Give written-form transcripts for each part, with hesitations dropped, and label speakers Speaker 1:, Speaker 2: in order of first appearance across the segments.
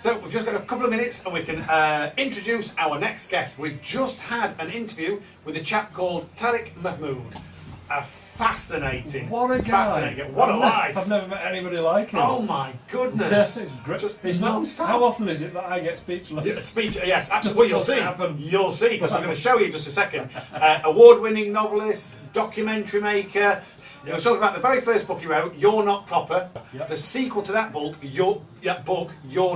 Speaker 1: So we've just got a couple of minutes and we can introduce our next guest. We've just had an interview with a chap called Tariq Mehmood. A fascinating,
Speaker 2: what a guy!
Speaker 1: Fascinating, what a life!
Speaker 2: I've never met anybody like him.
Speaker 1: Oh my goodness!
Speaker 2: It's great.
Speaker 1: Just
Speaker 2: It's not,
Speaker 1: non-stop.
Speaker 2: how often is it that I get speechless?
Speaker 1: Yeah, speech, yes, absolutely. Well,
Speaker 2: Doesn't
Speaker 1: you'll see.
Speaker 2: happen.
Speaker 1: You'll see, because we're going to show you in just a second. Award-winning novelist, documentary maker. He was talking about the very first book he wrote, You're Not Proper.
Speaker 2: Yep.
Speaker 1: The sequel to that book, You're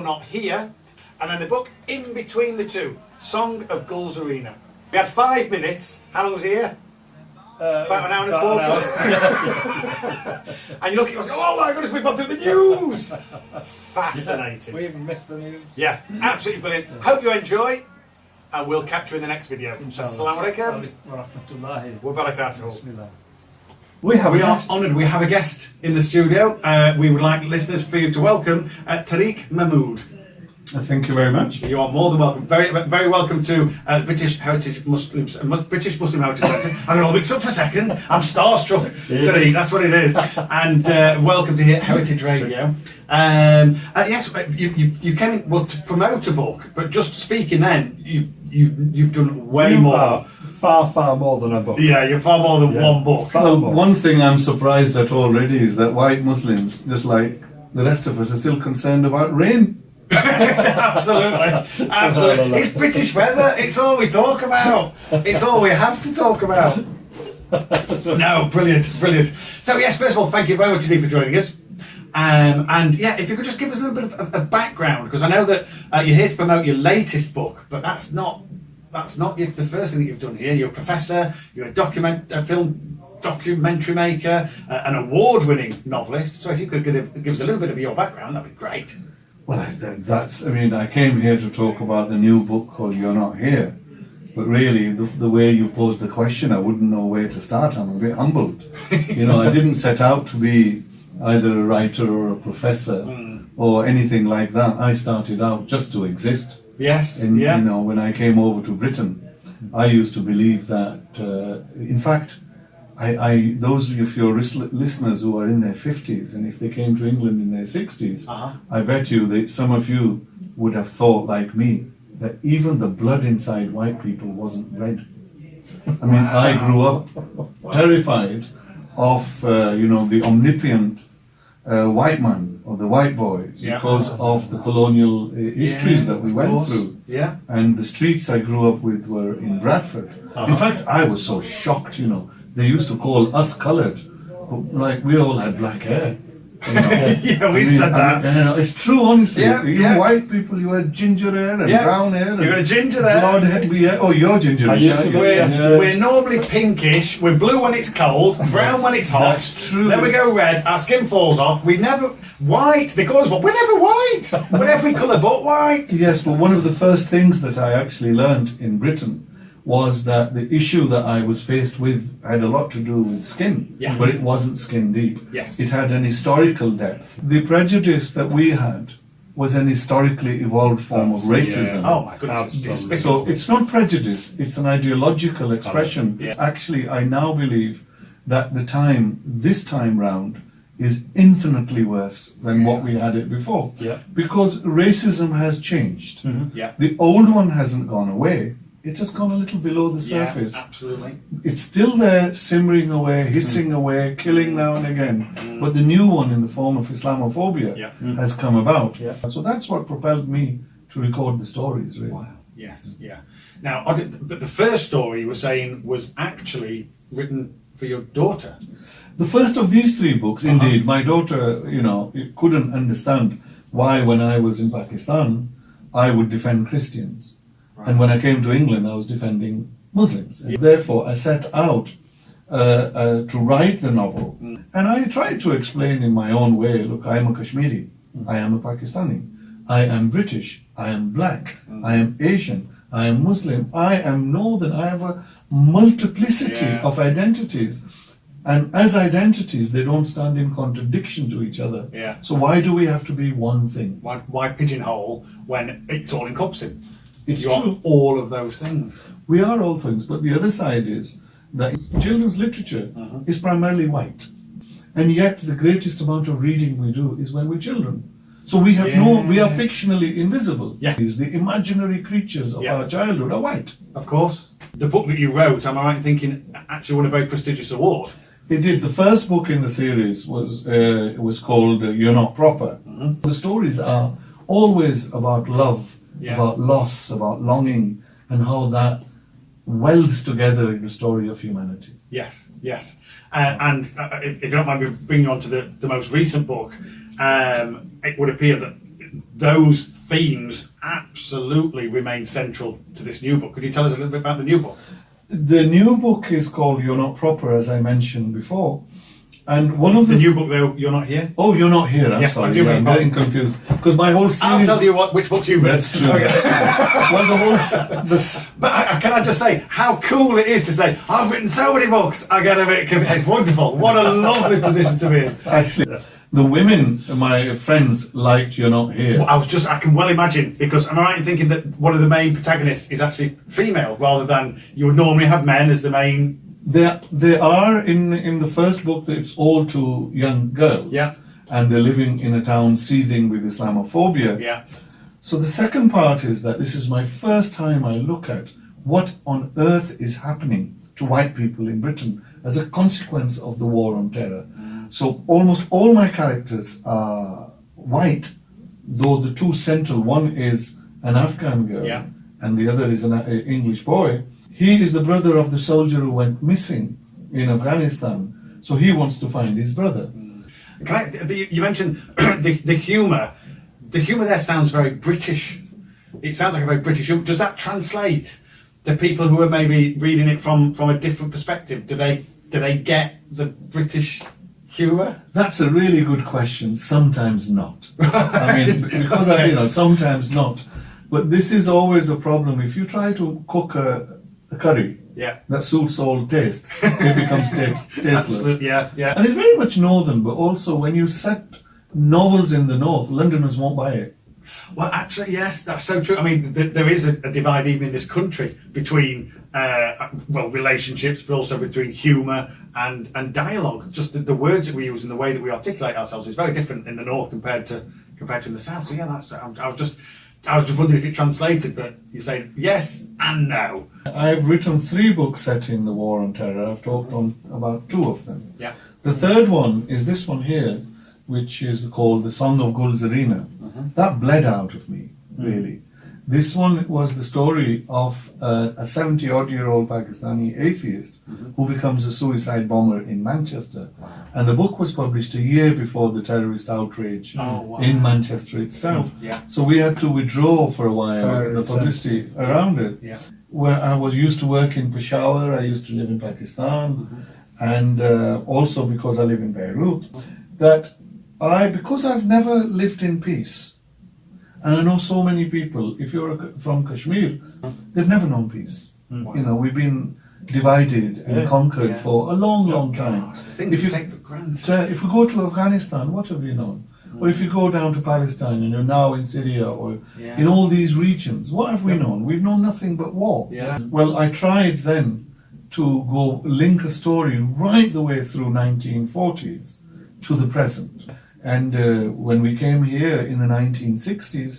Speaker 1: Not Here. And then the book in between the two, Song of Gulls Arena. We had 5 minutes. How long was he here? About an hour and a quarter. And you look at it and go, oh my goodness, we've gone through the news. Fascinating.
Speaker 2: We even missed the news.
Speaker 1: Yeah, absolutely brilliant. Hope you enjoy, and we'll catch you in the next video. Assalamu alaikum. Wa barakatuh. We are honoured. We have a guest in the studio. We would like listeners for you to welcome Tariq Mehmood.
Speaker 3: Thank you very much.
Speaker 1: You are more than welcome. Very, very welcome to British Heritage Muslims, British Muslim Heritage Centre. I'm all mixed up for a second. I'm starstruck, Tariq. That's what it is. And welcome to Heritage Radio. Yes, you came in, well, to promote a book, but just speaking then, you've done way more.
Speaker 2: Far more than a book.
Speaker 1: Yeah, you're far more than one book.
Speaker 3: Well, one thing I'm surprised at already is that white Muslims, just like the rest of us, are still concerned about rain.
Speaker 1: Absolutely, absolutely. It's British weather. It's all we talk about. It's all we have to talk about. No, brilliant, brilliant. So yes, first of all, thank you very much indeed for joining us. And yeah, if you could just give us a little bit of background, because I know that you're here to promote your latest book, but that's not the first thing that you've done here. You're a professor. You're a film documentary maker, an award-winning novelist. So if you could give us a little bit of your background, that'd be great.
Speaker 3: Well, I came here to talk about the new book called You're Not Here. But really, the way you posed the question, I wouldn't know where to start. I'm a bit humbled. I didn't set out to be either a writer or a professor or anything like that. I started out just to exist.
Speaker 1: Yes.
Speaker 3: And, when I came over to Britain, I used to believe that, in fact, those of your listeners who are in their 50s, and if they came to England in their 60s, I bet you that some of you would have thought, like me, that even the blood inside white people wasn't red. I mean, I grew up terrified of, the omnipotent white man or the white boys because of the colonial histories that we went through.
Speaker 1: Yeah.
Speaker 3: And the streets I grew up with were in Bradford. In fact, I was so shocked, They used to call us coloured, but like we all had black hair.
Speaker 1: Yeah, we said that.
Speaker 3: It's true, honestly.
Speaker 1: Yeah,
Speaker 3: white people, you had ginger hair and brown hair.
Speaker 1: You got a ginger there.
Speaker 3: Blonde hair. Oh, you're ginger.
Speaker 1: We're normally pinkish. We're blue when it's cold, brown when it's hot.
Speaker 3: That's true.
Speaker 1: Then we go red. Our skin falls off. We never white. They call us what? We're never white. We're every colour but white.
Speaker 3: Yes, but one of the first things that I actually learned in Britain was that the issue that I was faced with had a lot to do with skin, but it wasn't skin deep.
Speaker 1: Yes.
Speaker 3: It had an historical depth. The prejudice that we had was an historically evolved form of racism.
Speaker 1: Yeah. Oh my goodness.
Speaker 3: So it's not prejudice, it's an ideological expression. Actually, I now believe that this time round, is infinitely worse than what we had it before.
Speaker 2: Yeah.
Speaker 3: Because racism has changed.
Speaker 1: Yeah.
Speaker 3: The old one hasn't gone away. It has gone a little below the surface.
Speaker 1: Yeah, absolutely.
Speaker 3: It's still there, simmering away, hissing away, killing now and again. But the new one in the form of Islamophobia has come about. Yeah. So that's what propelled me to record the stories, really.
Speaker 1: Wow. Yes. Yeah. Now, but the first story you were saying was actually written for your daughter.
Speaker 3: The first of these 3 books, indeed. My daughter, couldn't understand why, when I was in Pakistan, I would defend Christians. And when I came to England, I was defending Muslims. And therefore, I set out to write the novel. And I tried to explain in my own way, look, I am a Kashmiri, I am a Pakistani, I am British, I am black, I am Asian, I am Muslim, I am Northern, I have a multiplicity of identities. And as identities, they don't stand in contradiction to each other.
Speaker 1: Yeah.
Speaker 3: So why do we have to be one thing?
Speaker 1: Why pigeonhole when it's all encompassing?
Speaker 3: It's
Speaker 1: you
Speaker 3: true.
Speaker 1: Are all of those things.
Speaker 3: We are all things, but the other side is that children's literature is primarily white. And yet the greatest amount of reading we do is when we're children. So we have we are
Speaker 1: Yes.
Speaker 3: fictionally invisible.
Speaker 1: Yeah.
Speaker 3: The imaginary creatures of
Speaker 1: Yeah.
Speaker 3: our childhood are white.
Speaker 1: Of course. The book that you wrote, am I right in thinking, actually won a very prestigious award?
Speaker 3: It did. The first book in the series was called You're Not Proper. The stories are always about love,
Speaker 1: Yeah.
Speaker 3: about loss, about longing, and how that welds together in the story of humanity.
Speaker 1: Yes, yes. And if you don't mind me bringing you on to the most recent book, it would appear that those themes absolutely remain central to this new book. Could you tell us a little bit about the new book?
Speaker 3: The new book is called You're Not Proper, as I mentioned before. And one of
Speaker 1: The
Speaker 3: the...
Speaker 1: new book, though, You're Not Here?
Speaker 3: Oh, You're Not Here, I'm
Speaker 1: Yes, I
Speaker 3: sorry.
Speaker 1: do
Speaker 3: I'm
Speaker 1: mean-
Speaker 3: getting confused. Because my whole series...
Speaker 1: I'll tell you which books you've read.
Speaker 3: That's true.
Speaker 1: Okay.
Speaker 3: Well, the whole... This,
Speaker 1: But can I just say how cool it is to say, I've written so many books, I get a bit confused. It's wonderful. What a lovely position to be in.
Speaker 3: actually, the women, my friends, liked You're Not Here.
Speaker 1: Well, I can well imagine, because am I right in thinking that one of the main protagonists is actually female, rather than you would normally have men as the main...
Speaker 3: They are in the first book that it's all to young girls.
Speaker 1: Yeah.
Speaker 3: And they're living in a town seething with Islamophobia.
Speaker 1: Yeah.
Speaker 3: So the second part is that this is my first time I look at what on earth is happening to white people in Britain as a consequence of the war on terror. So almost all my characters are white, though the two central, one is an Afghan girl
Speaker 1: Yeah.
Speaker 3: and the other is an English boy. He is the brother of the soldier who went missing in Afghanistan. So he wants to find his brother.
Speaker 1: You mentioned the humour. The humour there sounds very British. It sounds like a very British humour. Does that translate to people who are maybe reading it from a different perspective? Do they get the British humour?
Speaker 3: That's a really good question. Sometimes not. I mean, because sometimes not. But this is always a problem. If you try to cook a curry
Speaker 1: Yeah.
Speaker 3: that suits all tastes, it becomes tasteless.
Speaker 1: Absolutely, yeah, yeah.
Speaker 3: And it's very much northern, but also when you set novels in the north, Londoners won't buy it.
Speaker 1: Well, actually, yes, that's so true. I mean, there is a divide even in this country between, relationships, but also between humour and dialogue. Just the words that we use and the way that we articulate ourselves is very different in the north compared to in the south. So yeah, I was just wondering if it translated, but you say yes and no.
Speaker 3: I've written 3 books set in the war on terror. I've talked on about 2 of them.
Speaker 1: Yeah.
Speaker 3: The third one is this one here, which is called The Song of Gulzarina. That bled out of me, really. This one was the story of a 70-odd-year-old Pakistani atheist who becomes a suicide bomber in Manchester. And the book was published a year before the terrorist outrage in Manchester itself.
Speaker 1: Yeah.
Speaker 3: So we had to withdraw for a while
Speaker 2: Very
Speaker 3: the publicity
Speaker 2: sensitive.
Speaker 3: around it.
Speaker 1: Yeah.
Speaker 3: Where I was used to work in Peshawar, I used to live in Pakistan, and also because I live in Beirut, that because I've never lived in peace, and I know so many people, if you're from Kashmir, they've never known peace. You know, we've been divided and conquered for a long, long time.
Speaker 1: Things
Speaker 3: If
Speaker 1: you
Speaker 3: you,
Speaker 1: take for granted.
Speaker 3: if we go to Afghanistan, what have we known? Or if you go down to Palestine and you're now in Syria or in all these regions, what have we known? We've known nothing but war.
Speaker 1: Yeah.
Speaker 3: Well, I tried then to go link a story right the way through 1940s to the present. And when we came here in the 1960s,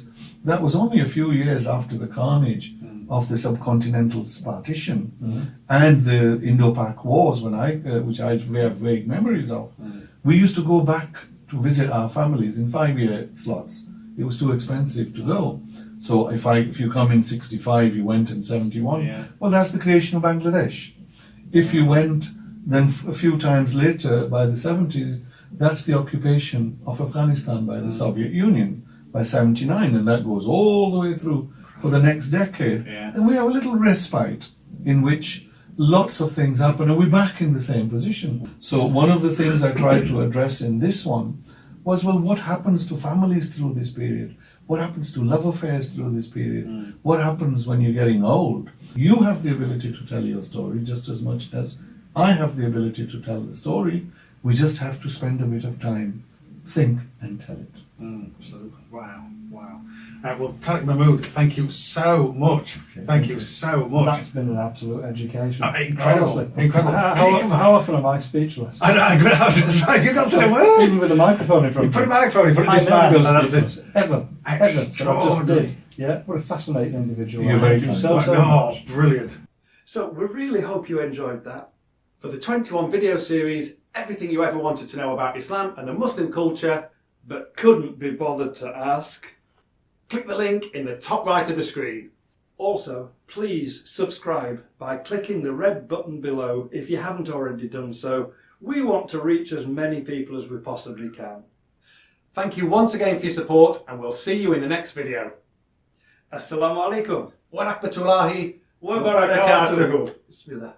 Speaker 3: that was only a few years after the carnage of the subcontinental partition and the Indo-Pak wars, which I have vague memories of. We used to go back to visit our families in 5-year slots. It was too expensive to go. So if you come in 65, you went in 71.
Speaker 1: Yeah.
Speaker 3: Well, that's the creation of Bangladesh. If you went then a few times later, by the 70s, that's the occupation of Afghanistan by the Soviet Union by 79, and that goes all the way through for the next decade.
Speaker 1: Yeah.
Speaker 3: And we have a little respite in which lots of things happen, and we're back in the same position. So one of the things I tried to address in this one was, well, what happens to families through this period? What happens to love affairs through this period? What happens when you're getting old? You have the ability to tell your story just as much as I have the ability to tell the story. We just have to spend a bit of time think and tell it.
Speaker 1: Absolutely. Wow. Wow. Well, Tariq Mehmood, thank you so much. Thank you so much.
Speaker 2: That's been an absolute education.
Speaker 1: Incredible.
Speaker 2: Honestly.
Speaker 1: Incredible.
Speaker 2: How often am I speechless?
Speaker 1: I know, I'm going to have to say, you've not said a word.
Speaker 2: Even with a microphone in front
Speaker 1: You
Speaker 2: of
Speaker 1: put a
Speaker 2: me.
Speaker 1: microphone in front of
Speaker 2: I
Speaker 1: this
Speaker 2: never
Speaker 1: man,
Speaker 2: go
Speaker 1: and that's
Speaker 2: speechless.
Speaker 1: it.
Speaker 2: Ever. But I just
Speaker 1: Extraordinary.
Speaker 2: did. Yeah, what a fascinating individual.
Speaker 3: You're very
Speaker 2: Thank you
Speaker 3: kind.
Speaker 2: so
Speaker 1: No,
Speaker 2: much.
Speaker 1: brilliant.
Speaker 2: So we really hope you enjoyed that.
Speaker 1: For the 21 video series, everything you ever wanted to know about Islam and the Muslim culture,
Speaker 2: But couldn't be bothered to ask.
Speaker 1: click the link in the top right of the screen.
Speaker 2: Also, please subscribe by clicking the red button below if you haven't already done so. We want to reach as many people as we possibly can.
Speaker 1: Thank you once again for your support, and we'll see you in the next video.
Speaker 2: Assalamu alaikum
Speaker 1: Wa rahmatullahi
Speaker 2: wa barakatuh.
Speaker 1: barakatuh.
Speaker 2: Bismillah.